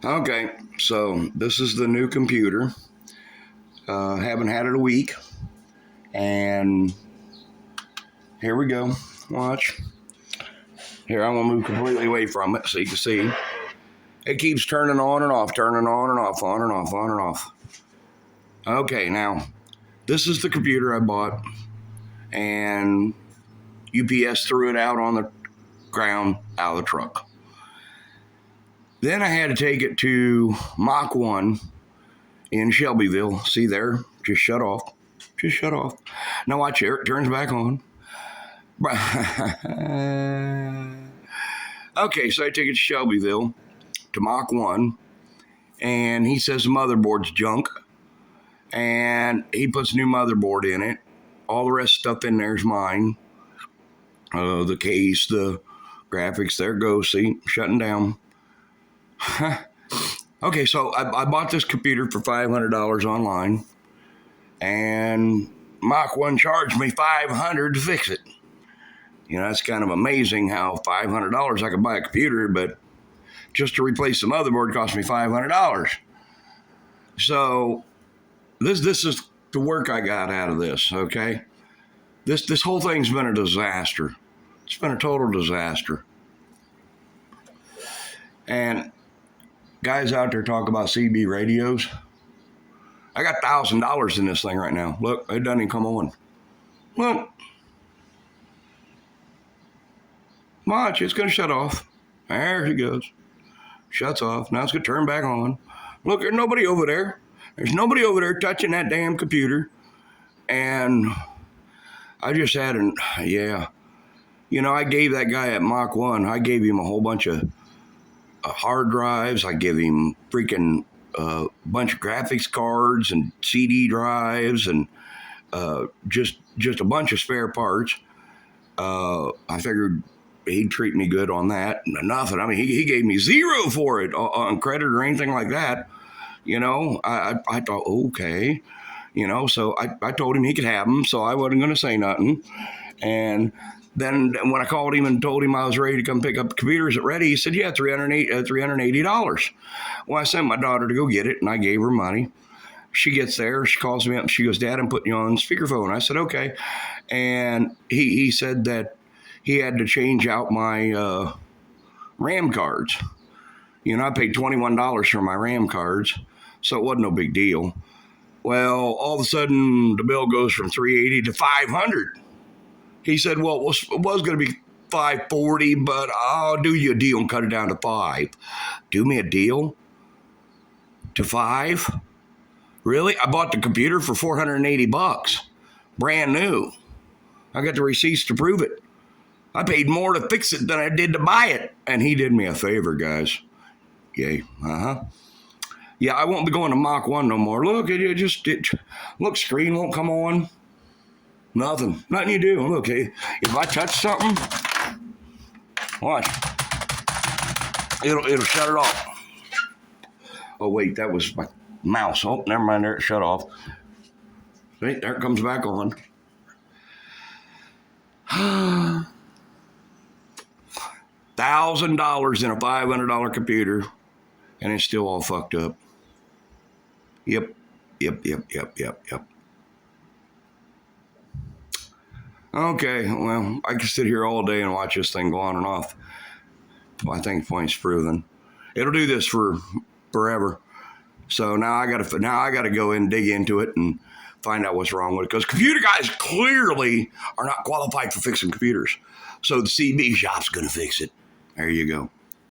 Okay, so this is the new computer. Haven't had it a week, and here we go. Watch. Here, I'm gonna move completely away from it so you can see. It keeps turning on and off, turning on and off, on and off, on and off. Okay, now this is the computer I bought, and UPS threw it out on the ground out of the truck. Then I had to take it to Mach 1 in Shelbyville. See there? Just shut off. Just shut off. Now watch here. It turns back on. Okay, so I take it to Shelbyville to Mach 1, and he says the motherboard's junk, and he puts a new motherboard in it. All the rest stuff in there is mine. The case, the graphics, there it goes. See, shutting down. Okay, so I bought this computer for $500 online, and Mach 1 charged me $500 to fix it. You know, that's kind of amazing how $500 I could buy a computer, but just to replace the motherboard cost me $500. So this is the work I got out of this, okay? This whole thing's been a disaster. It's been a total disaster. And guys out there talk about CB radios. I got $1,000 in this thing right now. Look, it doesn't even come on. Look. Watch, it's going to shut off. There she goes. Shuts off. Now it's going to turn back on. Look, there's nobody over there. There's nobody over there touching that damn computer. And I just had yeah. You know, I gave that guy at Mach 1, I gave him a whole bunch of hard drives. I gave him freaking bunch of graphics cards and CD drives and just a bunch of spare parts. I figured he'd treat me good on that. Nothing. I mean, he gave me zero for it on credit or anything like that. You know, I thought, okay. You know, so I told him he could have them, so I wasn't going to say nothing. And then when I called him and told him I was ready to come pick up the computers at Ready, he said, yeah, $380. Well, I sent my daughter to go get it, and I gave her money. She gets there. She calls me up, and she goes, Dad, I'm putting you on speakerphone. I said, okay. And he said that he had to change out my RAM cards. You know, I paid $21 for my RAM cards, so it wasn't no big deal. Well, all of a sudden, the bill goes from $380 to $500. He said, well, it was going to be $540, but I'll do you a deal and cut it down to $5. Do me a deal? To $5? Really? I bought the computer for $480, brand new. I got the receipts to prove it. I paid more to fix it than I did to buy it. And he did me a favor, guys. Yay. Yeah, I won't be going to Mach 1 no more. Look, look, screen won't come on. Nothing you do. Look, if I touch something, watch. It'll shut it off. Oh, wait, that was my mouse. Oh, never mind, there it shut off. See, there it comes back on. $1,000 in a $500 computer, and it's still all fucked up. Yep. Okay, well, I can sit here all day and watch this thing go on and off. Well, I think point's proven. It'll do this for forever. So now I gotta go in and dig into it and find out what's wrong with it, because computer guys clearly are not qualified for fixing computers. So the CB shop's gonna fix it. There you go.